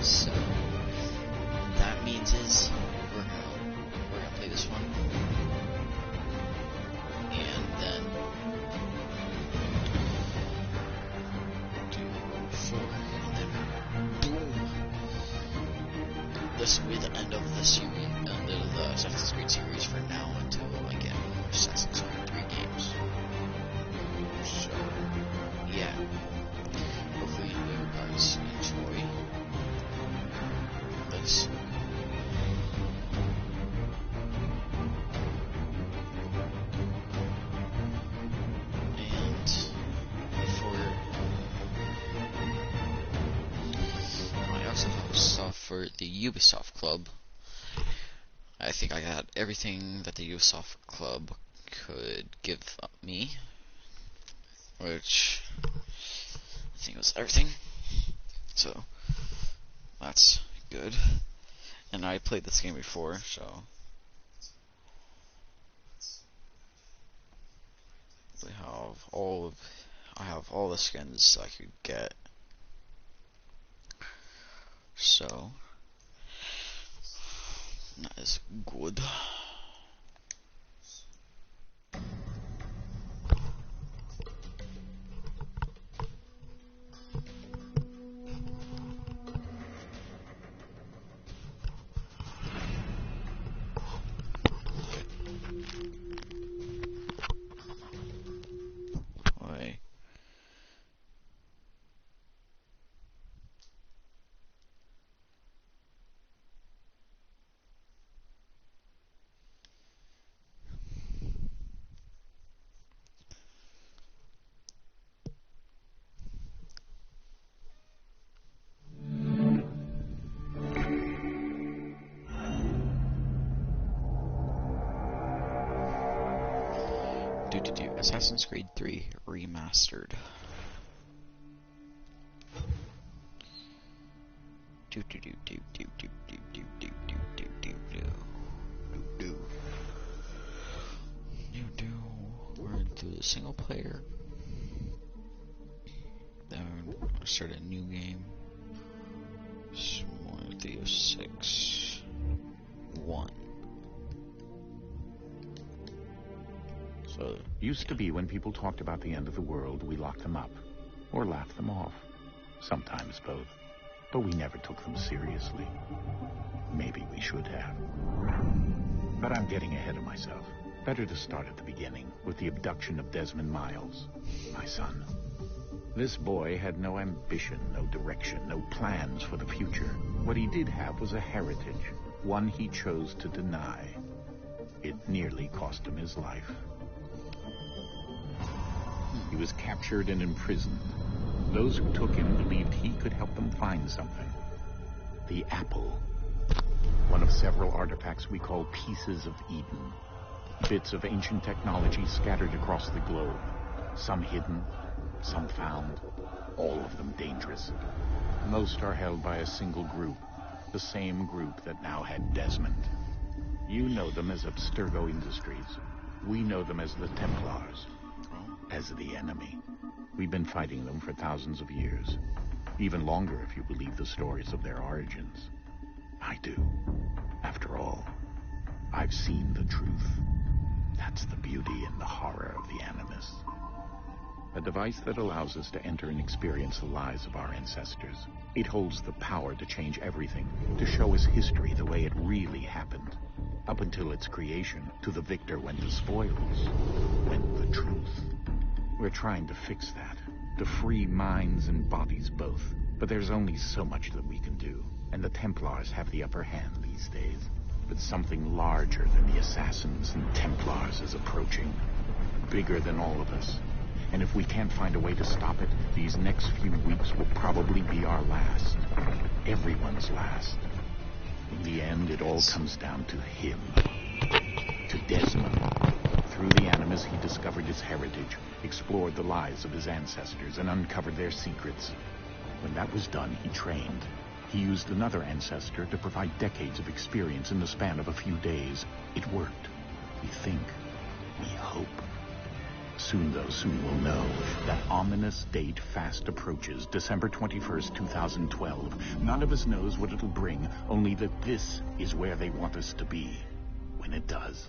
So that means is we're gonna play this one, and then do 4, and then boom. This will be the end of the series, end of the Assassin's Creed series for now until I get more Assassin's Creed 3 games. So yeah, hopefully you guys enjoy this. And I also have stuff for the Ubisoft Club. I think I got everything that the Ubisoft Club could give me, which I think was everything. So that's good. And I played this game before, so I have all the skins I could get. So that is good. Wait. Assassin's Creed 3 Remastered. We're into the single player. Then we'll start a new game. More 306-1. So used to be when people talked about the end of the world, we locked them up or laughed them off. Sometimes both. But we never took them seriously. Maybe we should have. But I'm getting ahead of myself. Better to start at the beginning with the abduction of Desmond Miles, my son. This boy had no ambition, no direction, no plans for the future. What he did have was a heritage, one he chose to deny. It nearly cost him his life. He was captured and imprisoned. Those who took him believed he could help them find something. The apple. One of several artifacts we call pieces of Eden. Bits of ancient technology scattered across the globe. Some hidden, some found, all of them dangerous. Most are held by a single group, the same group that now had Desmond. You know them as Abstergo Industries. We know them as the Templars. As the enemy. We've been fighting them for thousands of years. Even longer if you believe the stories of their origins. I do. After all, I've seen the truth. That's the beauty and the horror of the Animus. A device that allows us to enter and experience the lives of our ancestors. It holds the power to change everything, to show us history the way it really happened. Up until its creation, to the victor went the spoils, went the truth. We're trying to fix that, to free minds and bodies both. But there's only so much that we can do, and the Templars have the upper hand these days. But something larger than the Assassins and Templars is approaching, bigger than all of us. And if we can't find a way to stop it, these next few weeks will probably be our last. Everyone's last. In the end, it all comes down to him. To Desmond. Through the Animus, he discovered his heritage, explored the lives of his ancestors, and uncovered their secrets. When that was done, he trained. He used another ancestor to provide decades of experience in the span of a few days. It worked. We think. We hope. Soon, though, soon we'll know. That ominous date fast approaches, December 21st, 2012. None of us knows what it'll bring, only that this is where they want us to be when it does.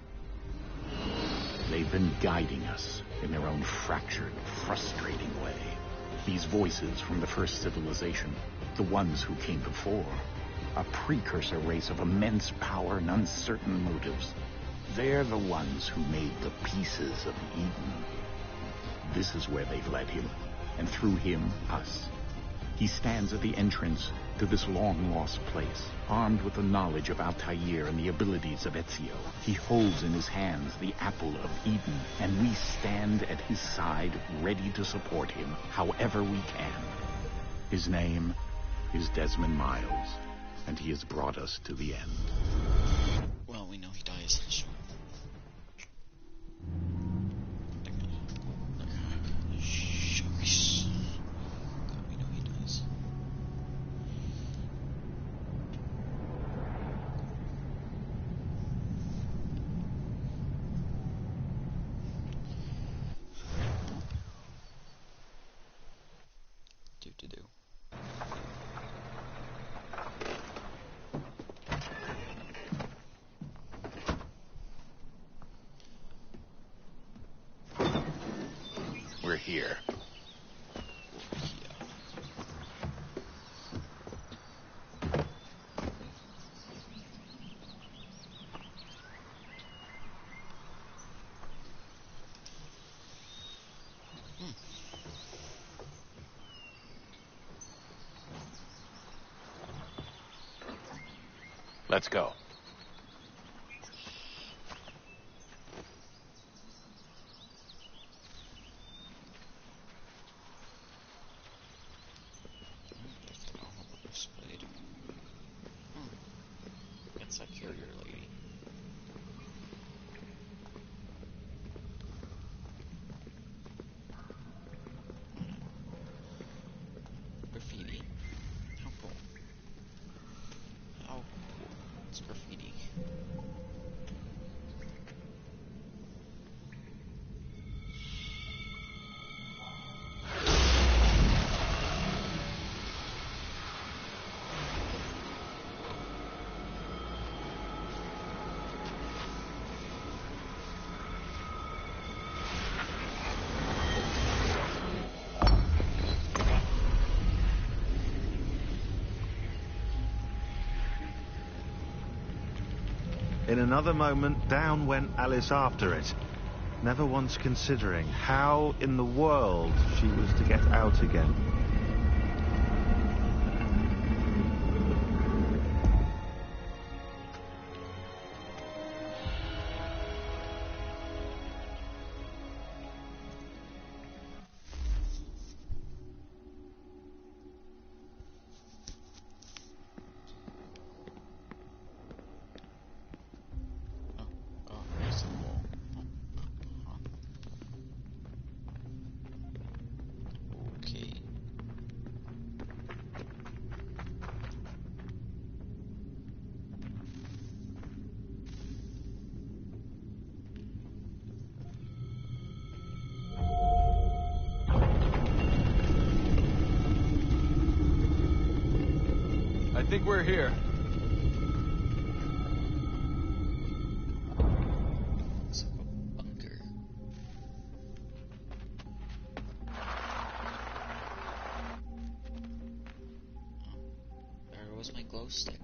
They've been guiding us in their own fractured, frustrating way. These voices from the first civilization, the ones who came before, a precursor race of immense power and uncertain motives. They're the ones who made the pieces of Eden. This is where they've led him, and through him, us. He stands at the entrance to this long-lost place, armed with the knowledge of Altair and the abilities of Ezio. He holds in his hands the apple of Eden, and we stand at his side, ready to support him however we can. His name is Desmond Miles, and he has brought us to the end. Well, we know he dies, so... We're here. Let's go. It's that carrier lady. Graffiti. How cool. How cool. It's graffiti. In another moment, down went Alice after it, never once considering how in the world she was to get out again. I think we're here. It's like a bunker. Oh, there was my glow stick.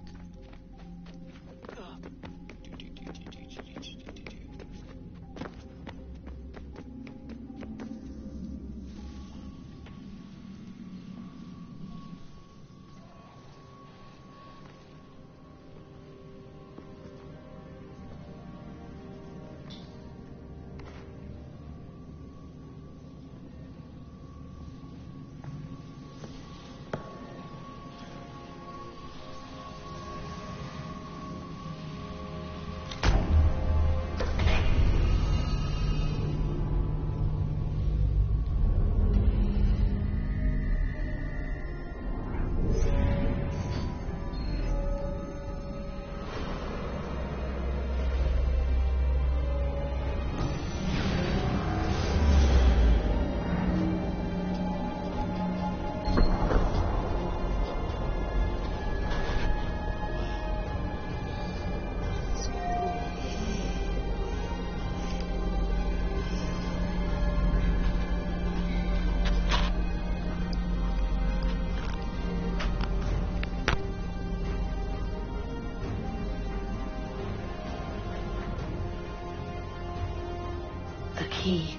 key.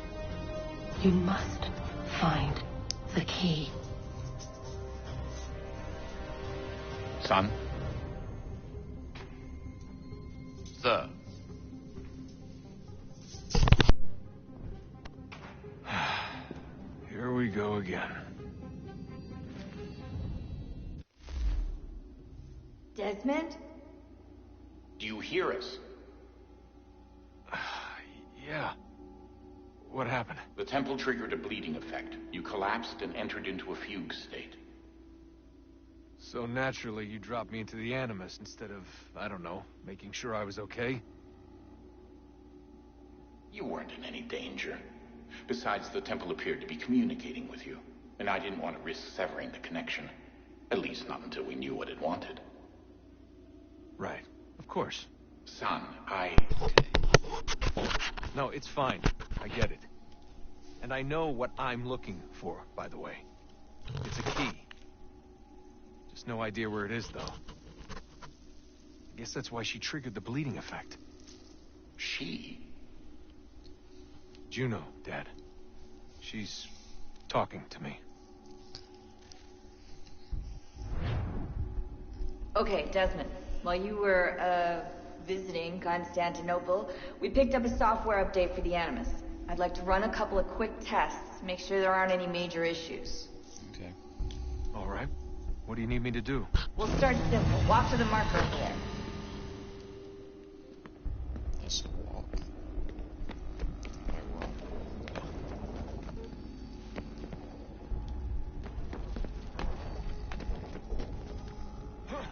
You must find the key. Son? Sir. Here we go again. Desmond? Do you hear us? Yeah. What happened? The temple triggered a bleeding effect. You collapsed and entered into a fugue state. So naturally, you dropped me into the Animus instead of, I don't know, making sure I was okay? You weren't in any danger. Besides, the temple appeared to be communicating with you, and I didn't want to risk severing the connection. At least not until we knew what it wanted. Right. Of course. Son, No, it's fine. I get it. And I know what I'm looking for, by the way. It's a key. Just no idea where it is, though. I guess that's why she triggered the bleeding effect. She? Juno, Dad. She's talking to me. Okay, Desmond. While you were, visiting Constantinople, we picked up a software update for the Animus. I'd like to run a couple of quick tests, make sure there aren't any major issues. Okay. All right. What do you need me to do? We'll start simple. Walk to the marker over there. Let's walk. Alright,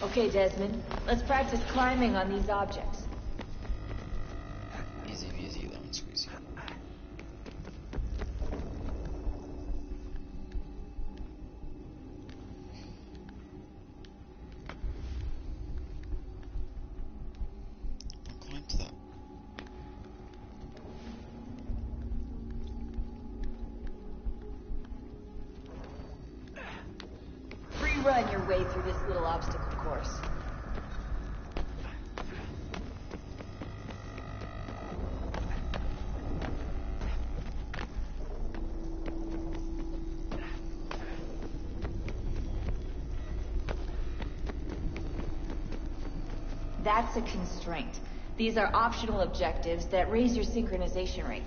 Okay, Desmond. Let's practice climbing on these objects. easy peasy, lemon squeezy. I'll climb to that. Free run your way through this little obstacle course. That's a constraint. These are optional objectives that raise your synchronization rate.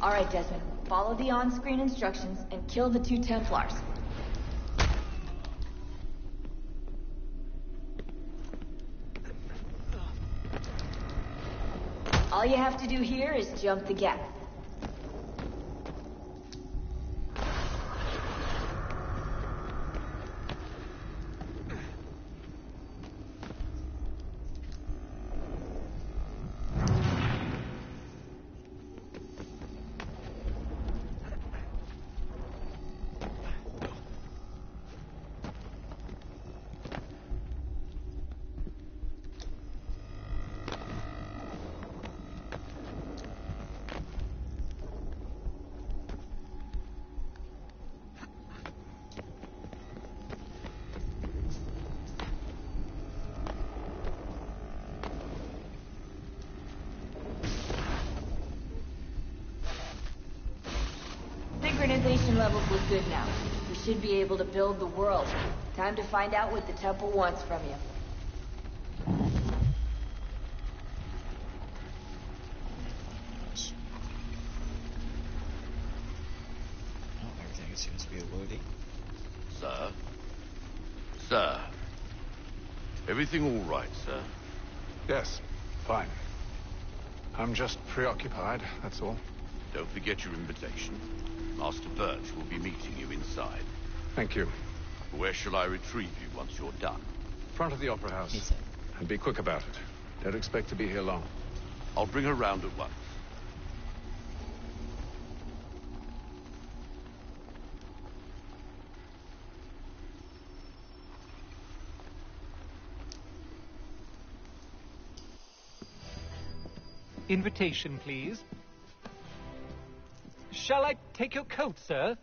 Alright, Desmond. Follow the on-screen instructions and kill the 2 Templars. All you have to do here is jump the gap. Synchronization levels look good now. We should be able to build the world. Time to find out what the temple wants from you. Nice. Oh, everything seems to be loading. Sir? Sir? Everything all right, sir? Yes, fine. I'm just preoccupied, that's all. Don't forget your invitation. Master Birch will be meeting you inside. Thank you. Where shall I retrieve you once you're done? Front of the Opera House. And be quick about it. Don't expect to be here long. I'll bring her round at once. Invitation, please. Shall I take your coat, sir?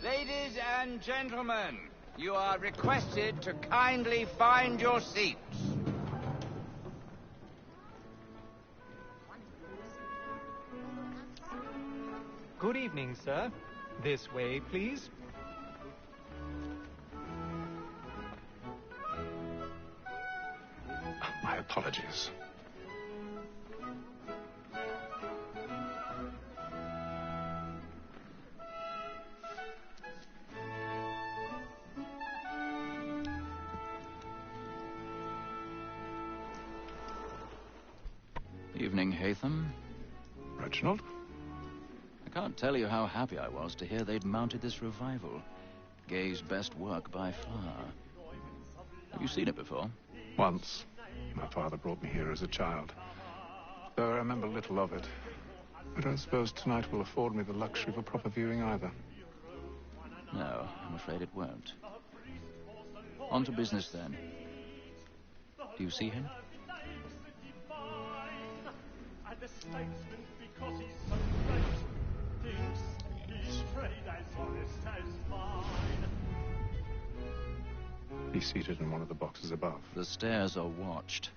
Ladies and gentlemen, you are requested to kindly find your seats. Good evening, sir. This way, please. My apologies. Evening, Hatham. Reginald? I can't tell you how happy I was to hear they'd mounted this revival. Gay's best work by far. Have you seen it before? Once. My father brought me here as a child. Though I remember little of it. I don't suppose tonight will afford me the luxury of a proper viewing either. No, I'm afraid it won't. On to business, then. Do you see him? The statesman, because he's so great, thinks he's trade as honest as mine. He's seated in one of the boxes above. The stairs are watched.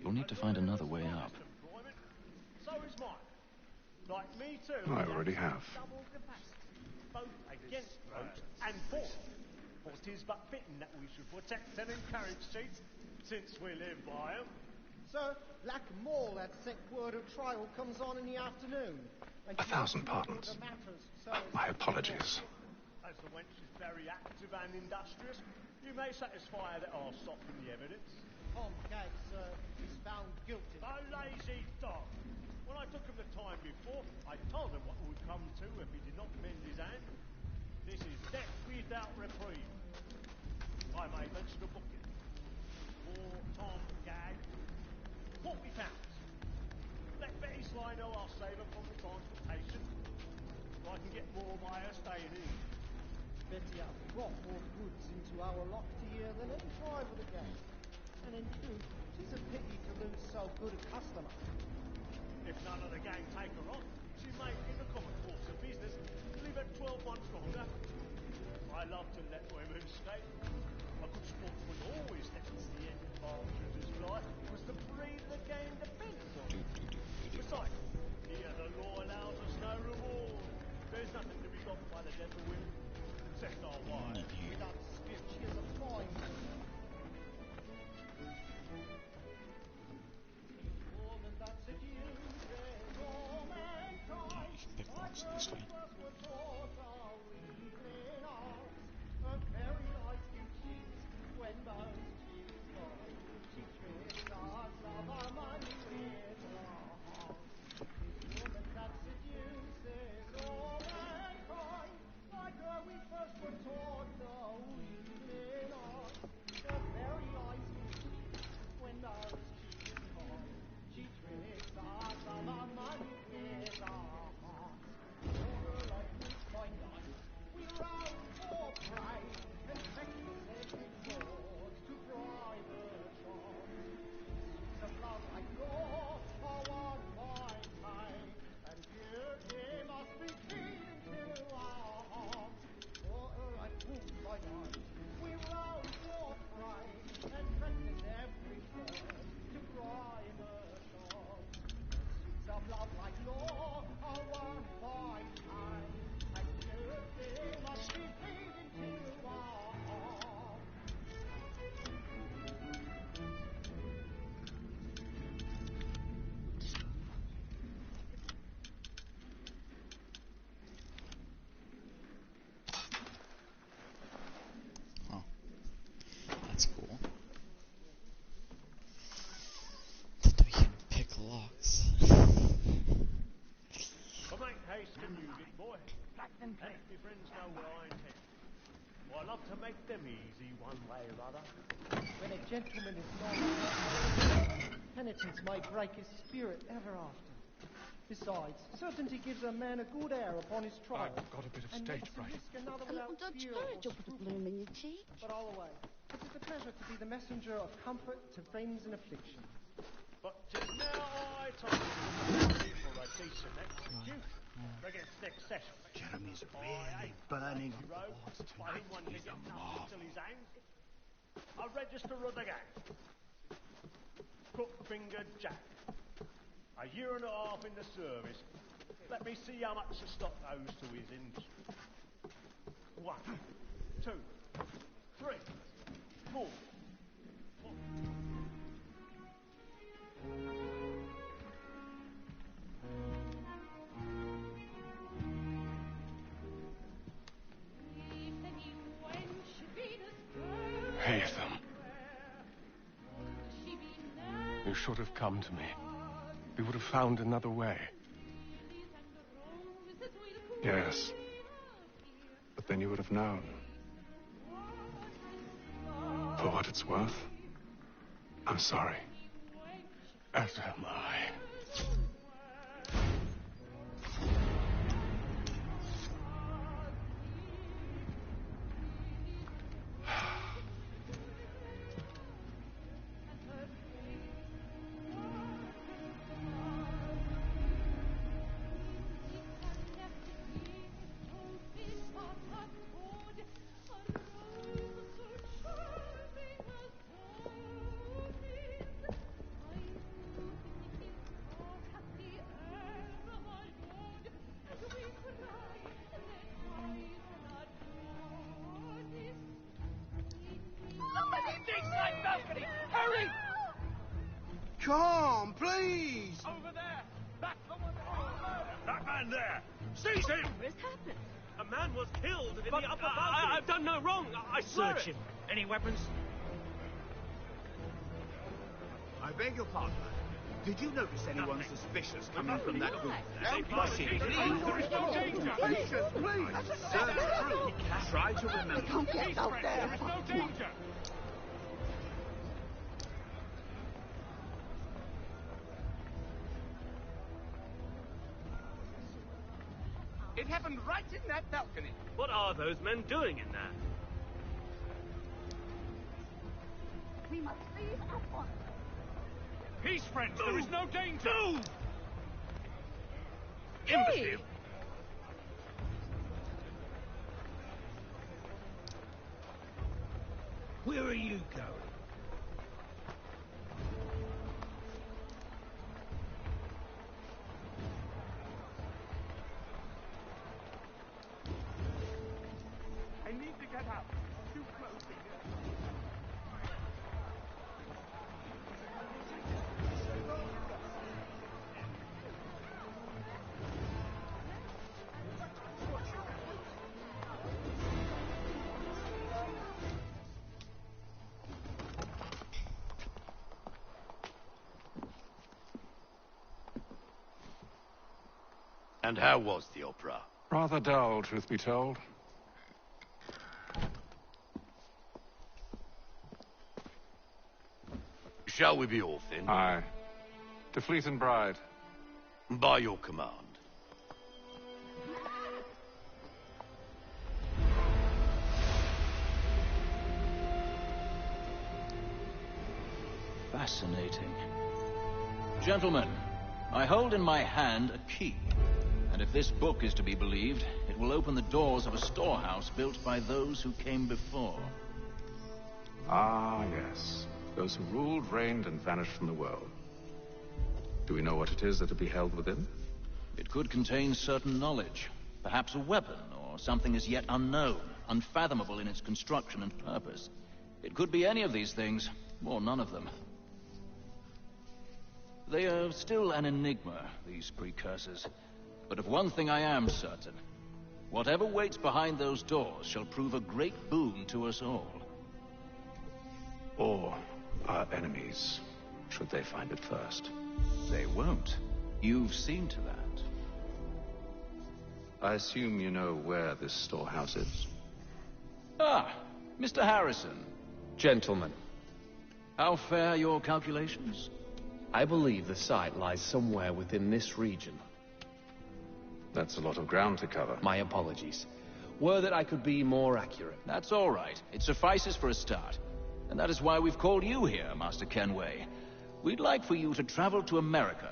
You'll need to find another way up. So is mine. Like me too. I already have. Double capacity, both against vote and for. For 'tis but fitting that we should protect and encourage cheats, since we live by 'em. Sir, lack more that sick word of trial comes on in the afternoon. 1,000 pardons. My apologies. As the wench is very active and industrious, you may satisfy her that I'll soften the evidence. Tom Gag, sir, is found guilty. A lazy dog. When I took him the time before, I told him what would come to if he did not mend his hand. This is death without reprieve. I may mention a booking. For Tom Gag, £40. Let Betty Sly know I'll save her from the transportation, so I can get more by her staying in. Betty hath brought more goods into our loft here than any driver of the gang. And in truth, 'tis a pity to lose so good a customer. If none of the gang take her on, she may, in the common course of business, live at 12 months longer. I love to let women stay. A good sportsman always lets the end of partridge's life was to breed the game depends on. Besides, here the law allows us no reward. There's nothing to be got by the death of women, except our wives. Without spirit, she is a fine. Woman that seduces all mankind, like her we first were taught our weakling arts. Her very eyes give cheeks when those cheeks lie. She tricks us of our money with her heart. This woman that seduces all mankind, like her we first were taught the weakling arts. Her very eyes give cheeks when those cheeks lie. She tricks us of our money with her heart. Order like this by night, we rouse for prey and practice every fraud to bribe her charm. Suits of love like law are one fine time, and beauty must be feeding to our hearts. Order like wolves by night, we rouse for prey and practice every fraud to bribe her charm. Suits of love like law are one fine time, and beauty must be feeding to our hearts. Oh, that's cool. That we can pick locks. But make haste and use it, boy. And me friends know where I intend. I love to make them easy one way or other. When a gentleman is not, penitence may break his spirit ever after. Besides, certainty gives a man a good air upon his trial. I've got a bit of and stage makes him fright. risk another without Don't you fear know or you'll put a bloom in your cheek? But all away. It is a pleasure to be the messenger of comfort to friends in affliction. But just now I told you for a decent execute. Against next session. Jeremy's really burning up the boards tonight. He's a marvel. I'll register with the gang. Crook-fingered Jack. A year and a half in the service. Let me see how much the stock owes to his industry. 1, 2, 3, 4. Haytham. You should have come to me. We would have found another way. Yes. But then you would have known. For what it's worth, I'm sorry. As am I. Hurry! Come, please! Over there! That's the one That man there! Seize him! What has happened? A man was killed in the upper balcony. I've done no wrong. I swear Search him. Any weapons? I beg your pardon. Did you notice anyone suspicious coming from that group? Please! Search through. Try to remember. Don't get out there. There is no danger! It happened right in that balcony. What are those men doing in there? We must leave at once. Peace, friends! There is no danger! Move! Hey! Where are you going? I need to get out. Too close here. And how was the opera? Rather dull, truth be told. Shall we be off then? Aye. To Fleet and Bride. By your command. Fascinating. Gentlemen, I hold in my hand a key. And if this book is to be believed, it will open the doors of a storehouse built by those who came before. Ah, yes. Those who ruled, reigned, and vanished from the world. Do we know what it is that will be held within? It could contain certain knowledge. Perhaps a weapon, or something as yet unknown, unfathomable in its construction and purpose. It could be any of these things, or none of them. They are still an enigma, these precursors. But of one thing I am certain. Whatever waits behind those doors shall prove a great boon to us all. Or our enemies, should they find it first. They won't. You've seen to that. I assume you know where this storehouse is? Ah, Mr. Harrison. Gentlemen, How fare your calculations? I believe the site lies somewhere within this region. That's a lot of ground to cover. My apologies. Were that I could be more accurate. That's all right. It suffices for a start. And that is why we've called you here, Master Kenway. We'd like for you to travel to America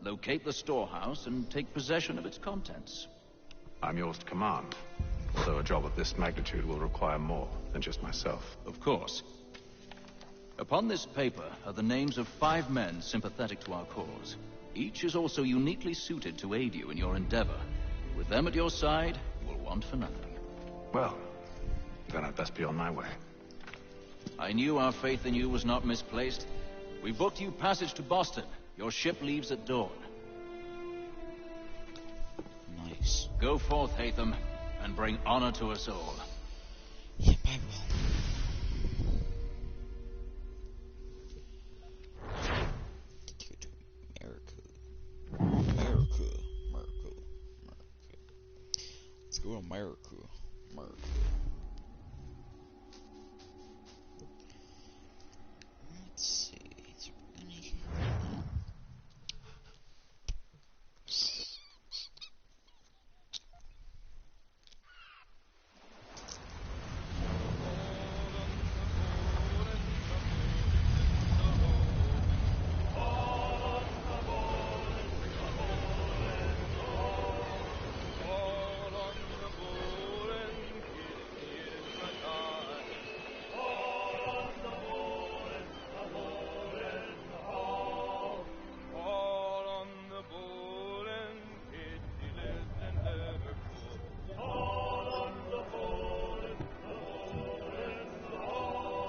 locate the storehouse, and take possession of its contents. I'm yours to command. Although a job of this magnitude will require more than just myself. Of course. Upon this paper are the names of 5 men sympathetic to our cause. Each is also uniquely suited to aid you in your endeavor. With them at your side, you will want for nothing. Well, then I'd best be on my way. I knew our faith in you was not misplaced. We booked you passage to Boston. Your ship leaves at dawn. Nice. Go forth, Hatham, and bring honor to us all. Yep, I will. Go to America. America. Let's go to America. Let's see. Is there anything?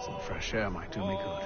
Some fresh air might do me good.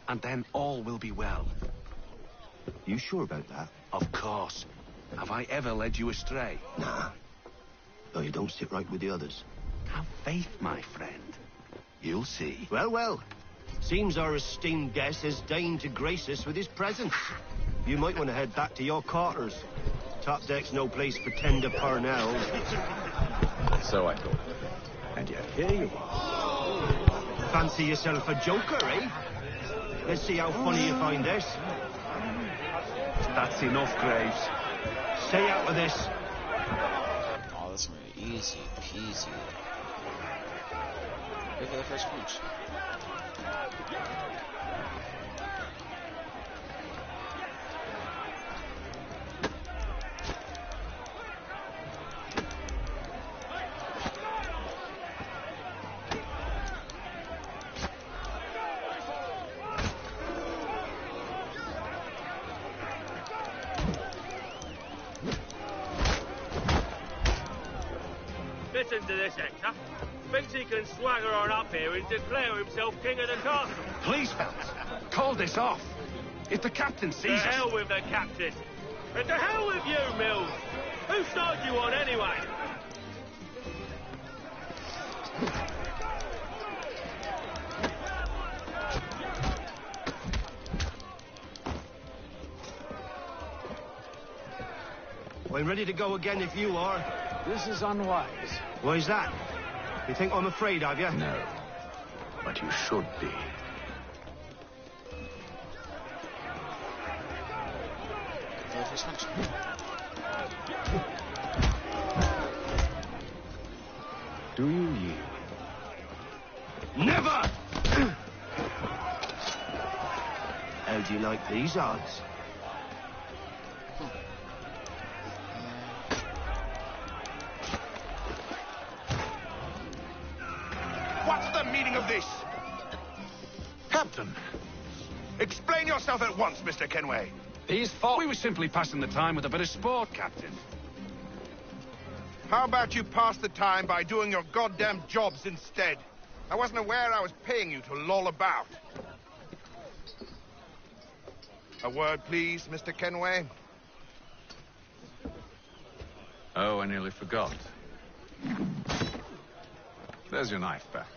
And then all will be well. You sure about that? Of course. Have I ever led you astray? Nah. No, you don't sit right with the others. Have faith, my friend. You'll see. Well, well. Seems our esteemed guest has deigned to grace us with his presence. You might want to head back to your quarters. Top deck's no place for tender parnells. So I thought. And yet here you are. Fancy yourself a joker, eh? Let's see how funny you find this. That's enough, Graves. Stay out of this. Oh, that's gonna be easy peasy. Wait for the first punch. Listen to this, Hector. Thinks he can swagger on up here and declare himself king of the castle. Please, fellas, call this off. If the captain sees us... To hell with the captain. And to hell with you, Mills. Whose side you on, anyway? I'm ready to go again if you are. This is unwise. Why's that? You think I'm afraid of you? No. But you should be. Do you yield? Never! How do you like these odds? What's the meaning of this? Captain, explain yourself at once, Mr. Kenway. These thought we were simply passing the time with a bit of sport, Captain. How about you pass the time by doing your goddamn jobs instead? I wasn't aware I was paying you to loll about. A word, please, Mr. Kenway. Oh, I nearly forgot. There's your knife back.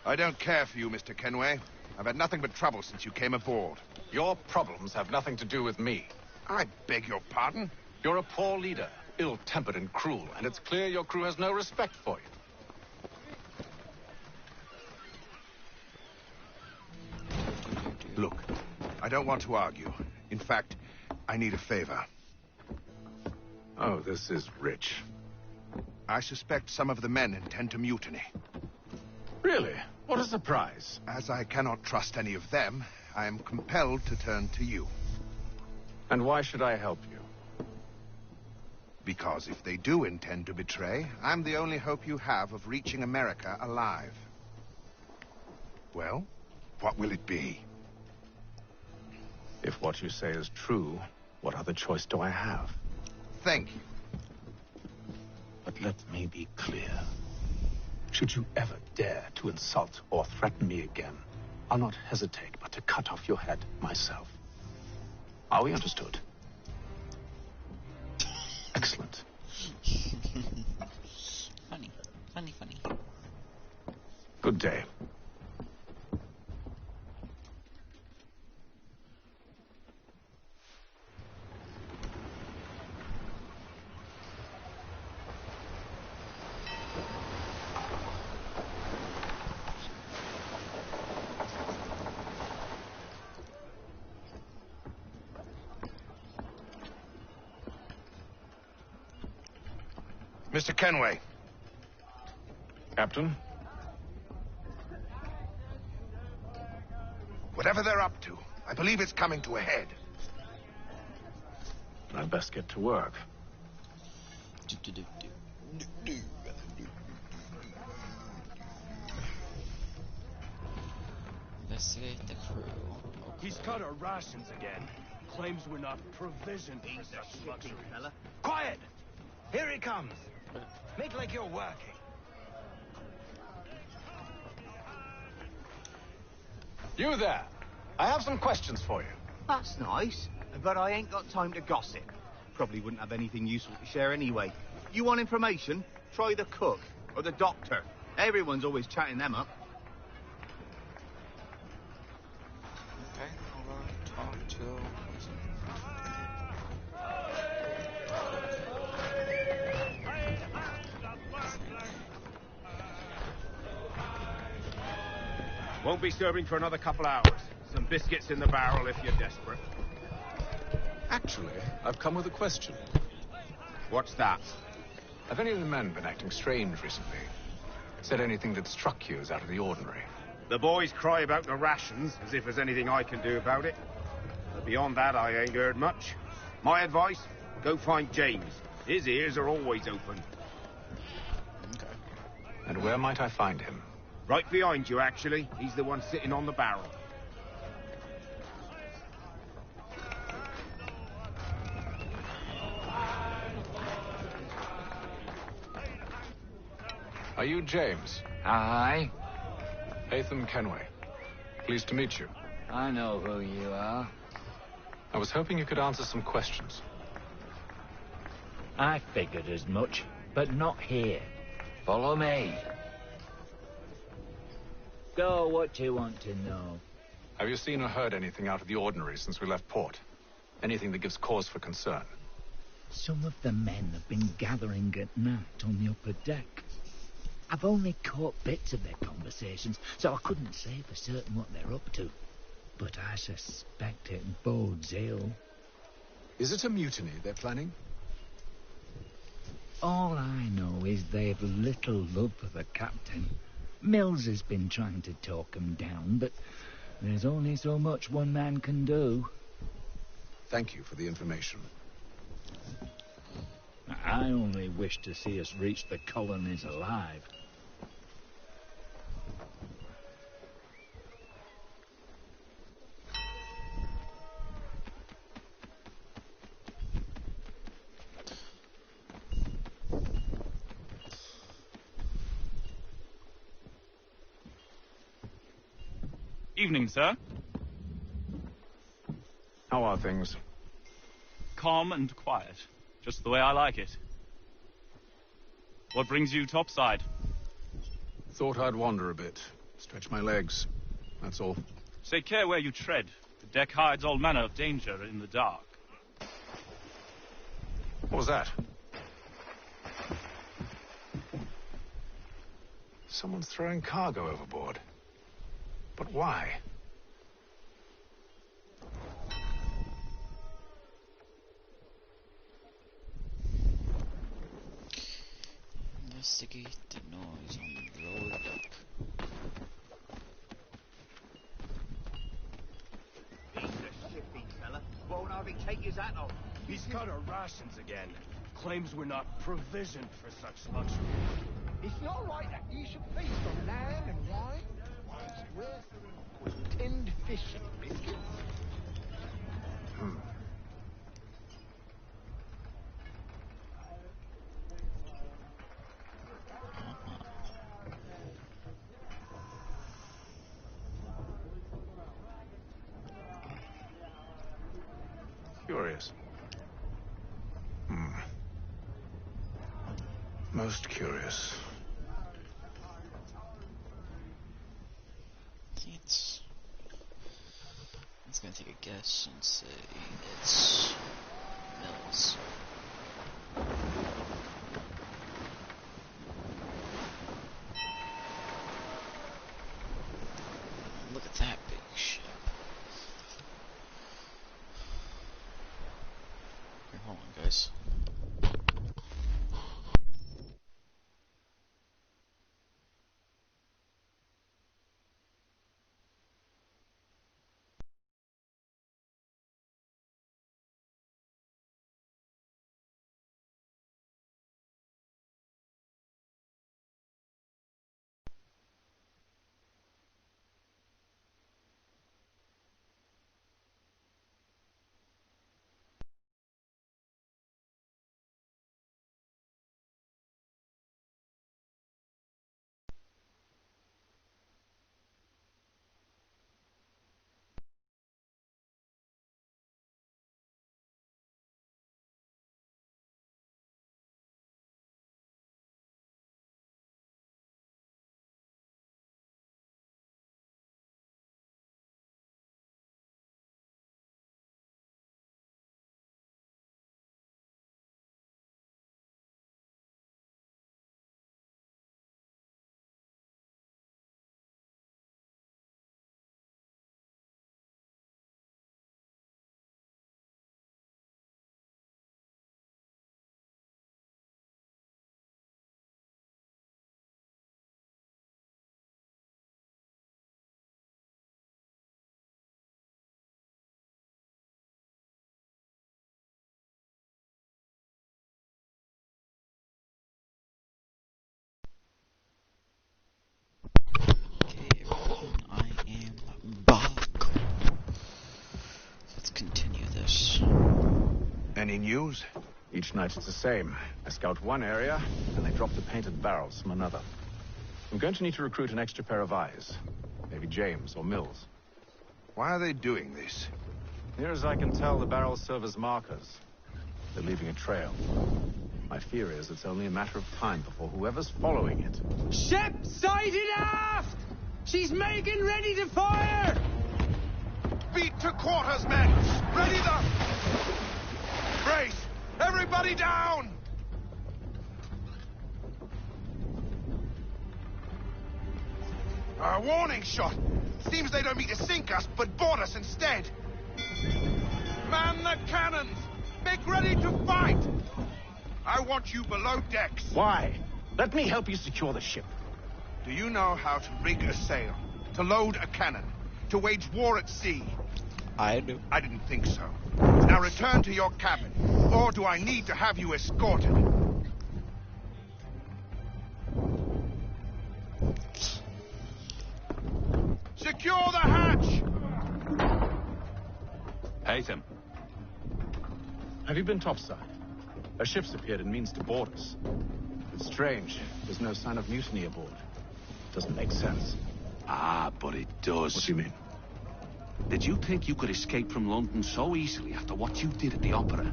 I don't care for you, Mr. Kenway. I've had nothing but trouble since you came aboard. Your problems have nothing to do with me. I beg your pardon? You're a poor leader, ill-tempered and cruel, and it's clear your crew has no respect for you. Look, I don't want to argue. In fact, I need a favor. Oh, this is rich. I suspect some of the men intend to mutiny. Really? What a surprise. As I cannot trust any of them, I am compelled to turn to you. And why should I help you? Because if they do intend to betray, I'm the only hope you have of reaching America alive. Well, what will it be? If what you say is true, what other choice do I have? Thank you. But let me be clear. Should you ever dare to insult or threaten me again, I'll not hesitate but to cut off your head myself. Are we understood? Excellent. Funny. Good day. Mr. Kenway. Captain? Whatever they're up to, I believe it's coming to a head. I'd best get to work. Investigate the crew. Okay. He's cut our rations again. Claims we're not provisioned for such luxury. Fella. Quiet! Here he comes. Make like you're working. You there. I have some questions for you. That's nice, but I ain't got time to gossip. Probably wouldn't have anything useful to share anyway. You want information? Try the cook or the doctor. Everyone's always chatting them up. Okay, hold on. Talk to... Won't be serving for another couple hours. Some biscuits in the barrel if you're desperate. Actually, I've come with a question. What's that? Have any of the men been acting strange recently? Said anything that struck you as out of the ordinary? The boys cry about the rations, as if there's anything I can do about it. But beyond that, I ain't heard much. My advice, go find James. His ears are always open. Okay. And where might I find him? Right behind you, actually. He's the one sitting on the barrel. Are you James? Aye. Hatham Kenway. Pleased to meet you. I know who you are. I was hoping you could answer some questions. I figured as much, but not here. Follow me. So, what do you want to know? Have you seen or heard anything out of the ordinary since we left port? Anything that gives cause for concern? Some of the men have been gathering at night on the upper deck. I've only caught bits of their conversations, so I couldn't say for certain what they're up to. But I suspect it bodes ill. Is it a mutiny they're planning? All I know is they've little love for the captain. Mills has been trying to talk 'em down, but there's only so much one man can do. Thank you for the information. I only wish to see us reach the colonies alive. Evening, sir. How are things? Calm and quiet. Just the way I like it. What brings you topside? Thought I'd wander a bit. Stretch my legs. That's all. Take care where you tread. The deck hides all manner of danger in the dark. What was that? Someone's throwing cargo overboard. But why? Investigate the noise on the lower deck. He's a shifty fella. Won't hardly take his hat off. He's cut our rations again. Claims we're not provisioned for such luxury. It's not right that you should feast on lamb and wine. It's worse with tinned fish and biscuits. Curious. Most curious. I think it's gonna take a guess and say it's Mills. Look at that big ship. Here, hold on, guys. Any news? Each night it's the same. I scout one area, and they drop the painted barrels from another. I'm going to need to recruit an extra pair of eyes. Maybe James or Mills. Why are they doing this? Near as I can tell, the barrels serve as markers. They're leaving a trail. My fear is it's only a matter of time before whoever's following it... Ship sighted aft! She's making ready to fire! Beat to quarters, men! Ready the... Brace! Everybody down! A warning shot! Seems they don't mean to sink us, but board us instead! Man the cannons! Make ready to fight! I want you below decks. Why? Let me help you secure the ship. Do you know how to rig a sail? To load a cannon? To wage war at sea? I do. I didn't think so. Now return to your cabin. Or do I need to have you escorted? Secure the hatch! Haytham. Have you been topside? A ship's appeared and means to board us. It's strange. There's no sign of mutiny aboard. Doesn't make sense. Ah, but it does. What do you mean? Did you think you could escape from London so easily after what you did at the opera?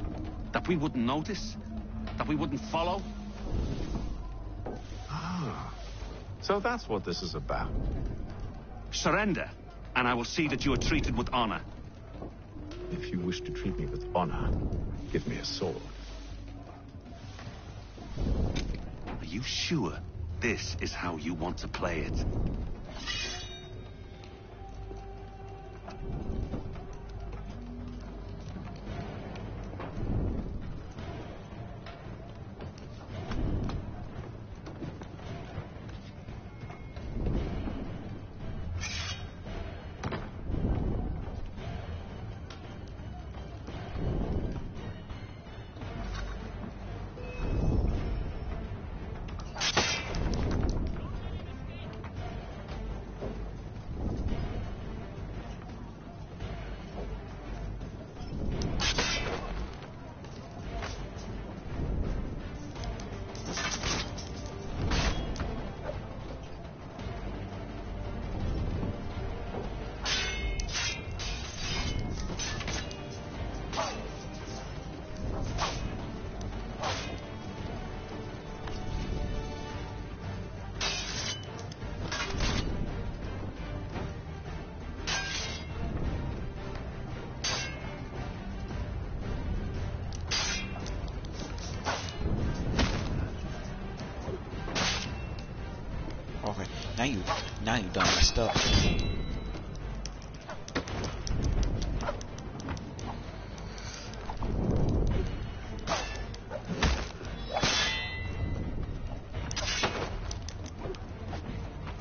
That we wouldn't notice? That we wouldn't follow? Ah, so that's what this is about. Surrender, and I will see that you are treated with honor. If you wish to treat me with honor, give me a sword. Are you sure this is how you want to play it? Okay, now you done messed up.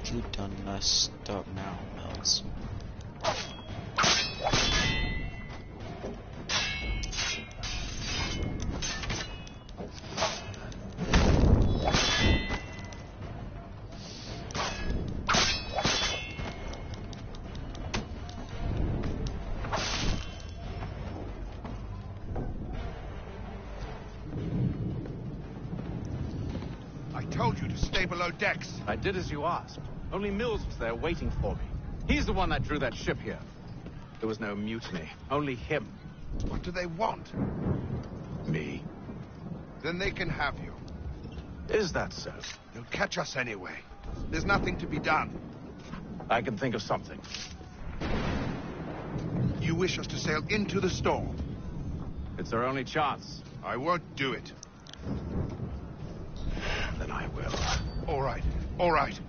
You done messed up now, Mills. I told you to stay below decks. I did as you asked. Only Mills was there waiting for me. He's the one that drew that ship here. There was no mutiny, only him. What do they want? Me. Then they can have you. Is that so? They'll catch us anyway. There's nothing to be done. I can think of something. You wish us to sail into the storm? It's our only chance. I won't do it. Then I will. All right, all right.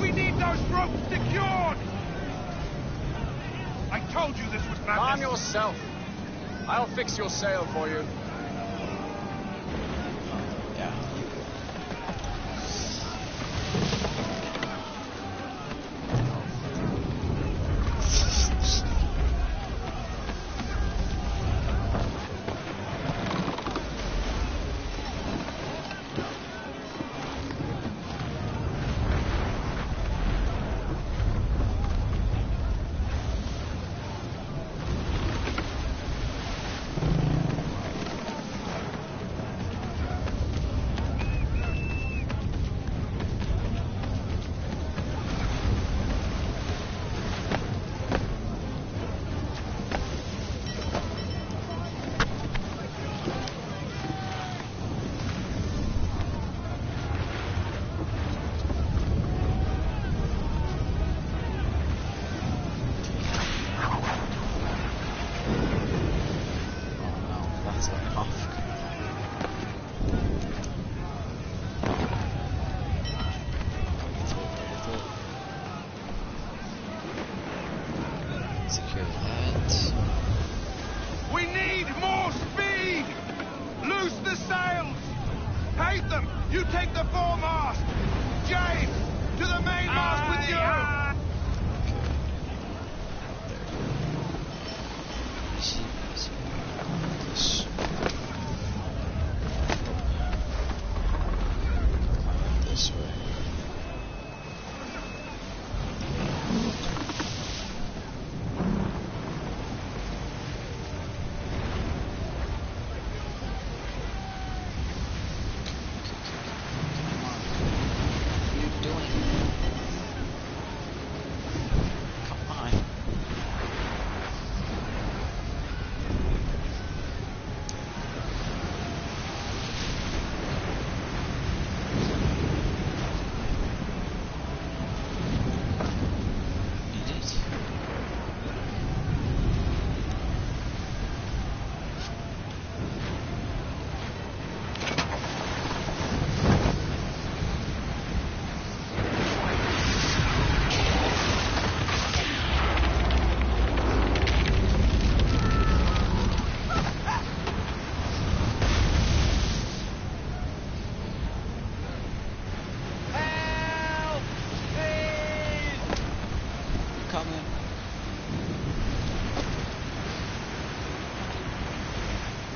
We need those ropes secured! I told you this was madness. Calm yourself. I'll fix your sail for you. Yeah.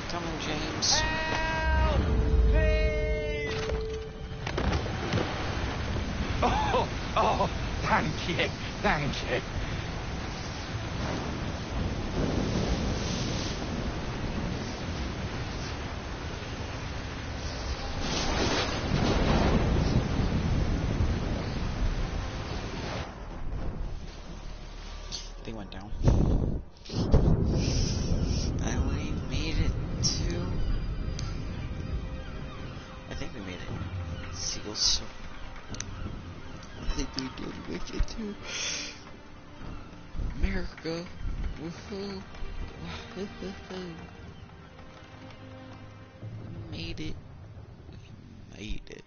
Coming, James. Oh, thank you. Thank you. They went down. We made it to... I think we made it. Seagulls. I think we did make it to America. Woohoo. Woohoo. We made it. We made it.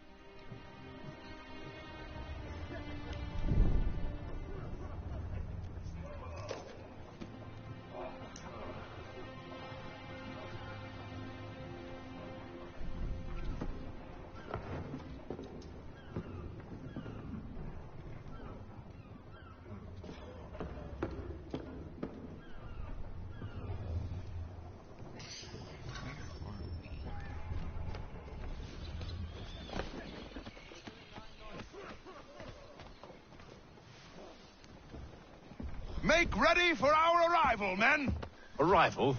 Make ready for our arrival, men! Arrival?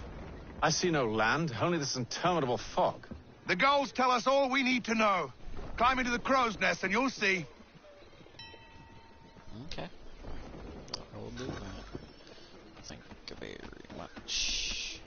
I see no land, only this interminable fog. The gulls tell us all we need to know. Climb into the crow's nest and you'll see. Okay. I will do that. Thank you very much.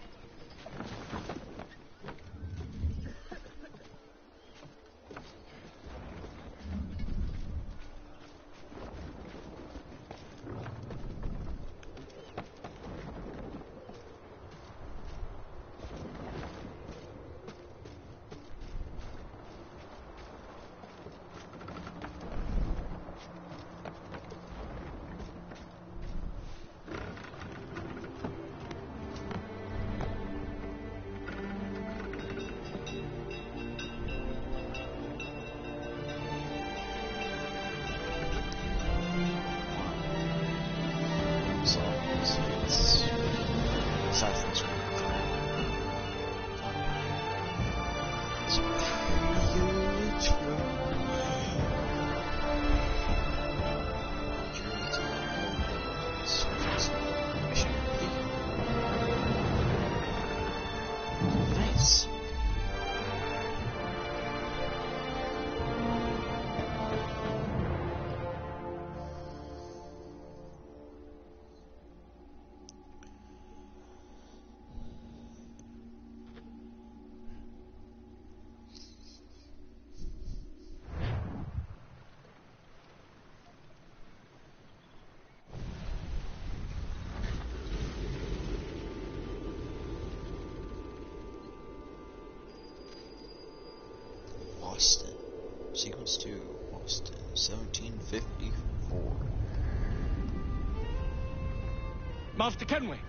Boston. Sequence 2, Boston, 1754. Master Kenway!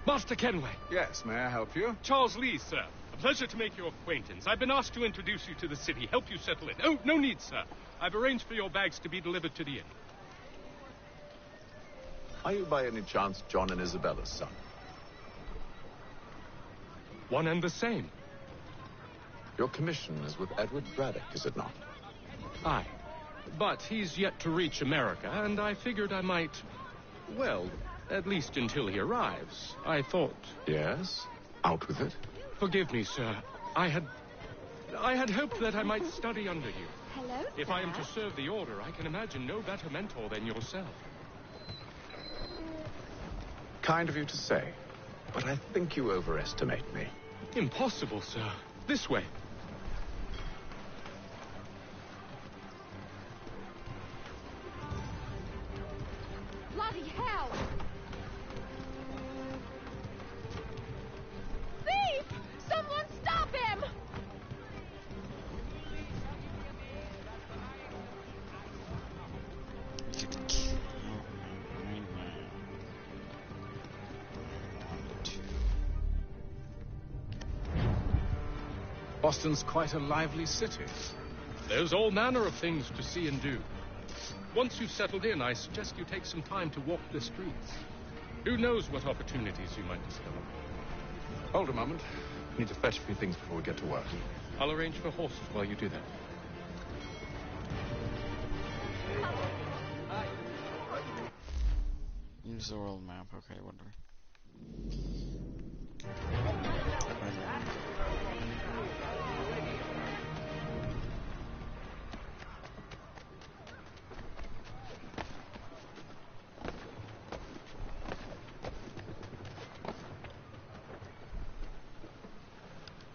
Master Kenway! Yes, may I help you? Charles Lee, sir. A pleasure to make your acquaintance. I've been asked to introduce you to the city, help you settle in. Oh, no need, sir. I've arranged for your bags to be delivered to the inn. Are you by any chance John and Isabella's son? One and the same. Your commission is with Edward Braddock, is it not? Aye. But he's yet to reach America, and I figured I might... Well, at least until he arrives, I thought. Yes? Out with it. Forgive me, sir. I had hoped that I might study under you. Hello, If sir. I am to serve the order, I can imagine no better mentor than yourself. Kind of you to say, but I think you overestimate me. Impossible, sir. This way. Bloody hell! Thief! Someone stop him! Boston's quite a lively city. There's all manner of things to see and do. Once you've settled in, I suggest you take some time to walk the streets. Who knows what opportunities you might discover. Hold a moment. I need to fetch a few things before we get to work. I'll arrange for horses while you do that. Use the world map. Okay, whatever.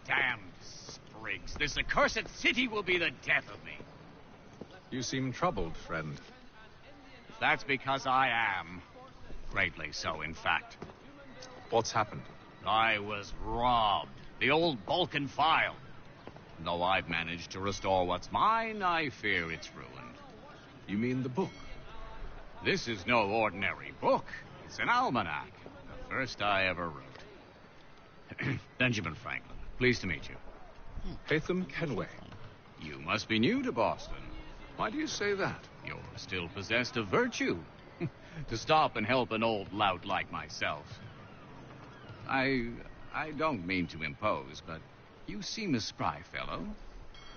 Damn sprigs. This accursed city will be the death of me. You seem troubled, friend. That's because I am. Greatly so, in fact. What's happened? I was robbed. The old Balkan file. Though I've managed to restore what's mine, I fear it's ruined. You mean the book? This is no ordinary book. It's an almanac. The first I ever wrote. Benjamin Franklin. Pleased to meet you. Hatham Kenway. You must be new to Boston. Why do you say that? You're still possessed of virtue. To stop and help an old lout like myself. I don't mean to impose, but you seem a spry fellow.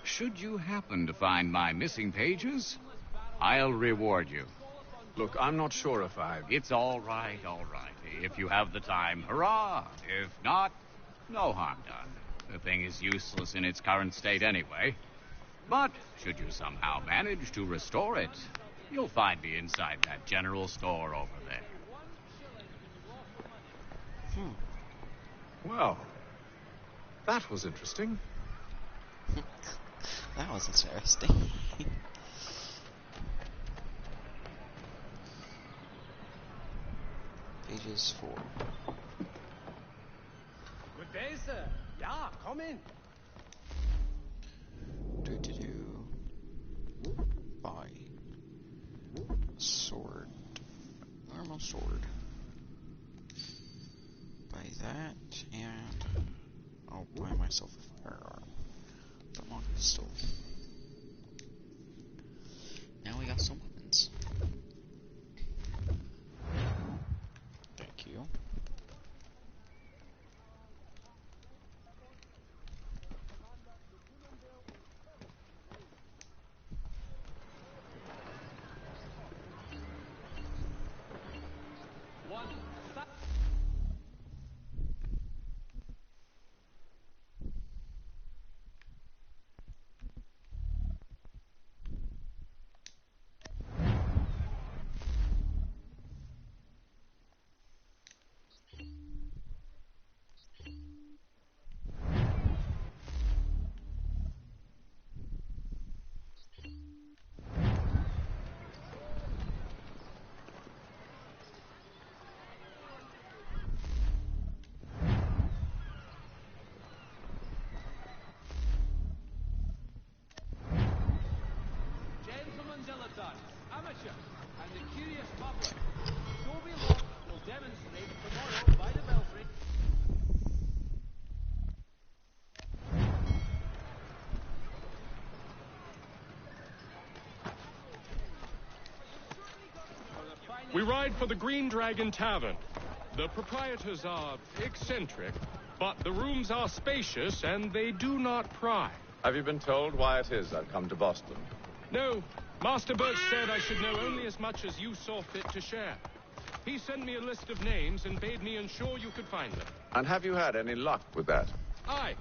Should you happen to find my missing pages, I'll reward you. Look, I'm not sure if I... It's all right, all right. If you have the time, hurrah. If not, no harm done. The thing is useless in its current state anyway. But should you somehow manage to restore it, you'll find me inside that general store over there. Well, that was interesting. That was interesting. Pages 4. Good day, sir. Yeah, come in. Buy sword, normal sword. Buy that, and I'll buy myself a firearm. Don't want a pistol. Now we got some weapons. Thank you. Gentlemen dilettantes, amateur, and the curious public. Toby Locke will demonstrate tomorrow by the belfry. We ride for the Green Dragon Tavern. The proprietors are eccentric, but the rooms are spacious and they do not pry. Have you been told why it is I've come to Boston? No, Master Birch said I should know only as much as you saw fit to share. He sent me a list of names and bade me ensure you could find them. And have you had any luck with that? Aye.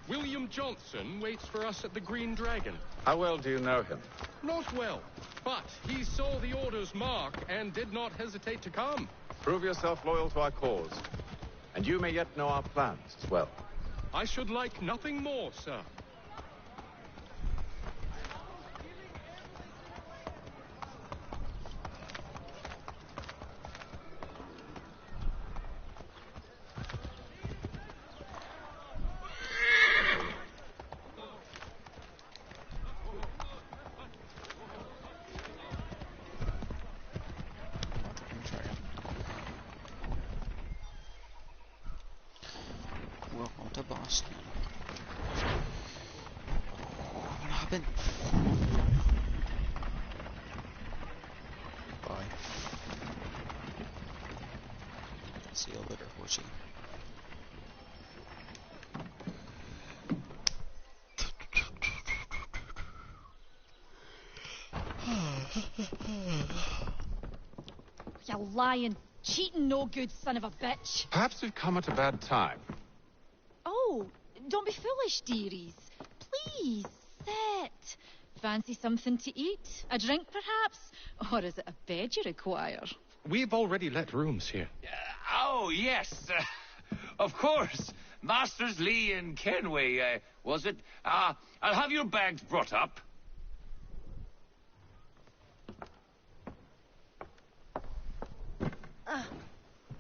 William Johnson waits for us at the Green Dragon. How well do you know him? Not well, but he saw the order's mark and did not hesitate to come. Prove yourself loyal to our cause. And you may yet know our plans as well. I should like nothing more, sir. Welcome to Boston. What happened? Bye. See you later, horsey. You lying, cheating, no good son of a bitch. Perhaps we've come at a bad time. Oh, don't be foolish, dearies. Please, sit. Fancy something to eat? A drink, perhaps? Or is it a bed you require? We've already let rooms here. Oh, yes. Of course. Masters Lee and Kenway, was it? I'll have your bags brought up.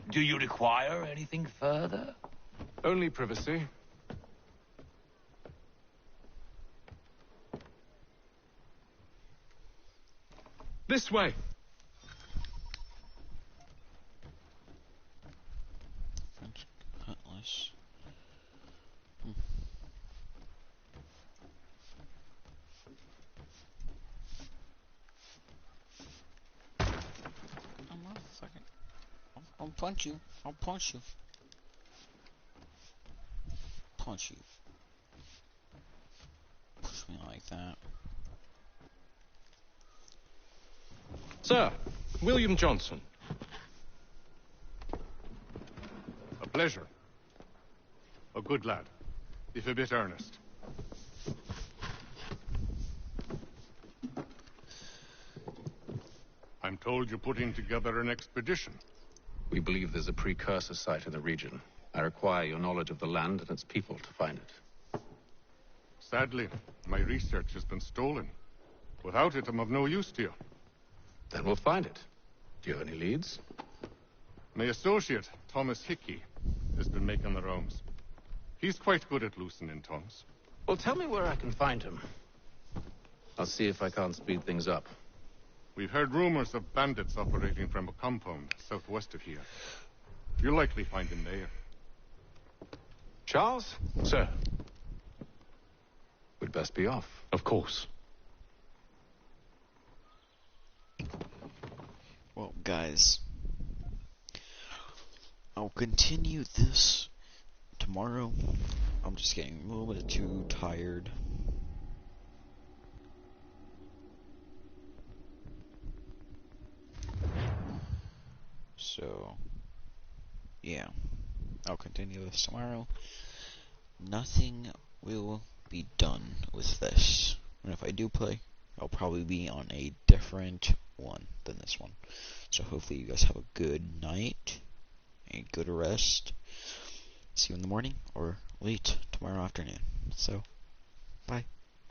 Do you require anything further? Only privacy. This way. French cutlass. I'm not fucking. I'll punch you. I'll punch you. Punch you. Push me like that. Sir, William Johnson. A pleasure. A good lad, if a bit earnest. I'm told you're putting together an expedition. We believe there's a precursor site in the region. I require your knowledge of the land and its people to find it. Sadly, my research has been stolen. Without it, I'm of no use to you. Then we'll find it. Do you have any leads? My associate, Thomas Hickey, has been making the rounds. He's quite good at loosening tongues. Well, tell me where I can find him. I'll see if I can't speed things up. We've heard rumors of bandits operating from a compound southwest of here. You'll likely find him there. Charles? Sir. We'd best be off. Of course. Well, guys, I'll continue this tomorrow. I'm just getting a little bit too tired. So, yeah, I'll continue this tomorrow. Nothing will be done with this. And if I do play, I'll probably be on a different one than this one. So hopefully you guys have a good night, a good rest. See you in the morning or late tomorrow afternoon. So, bye.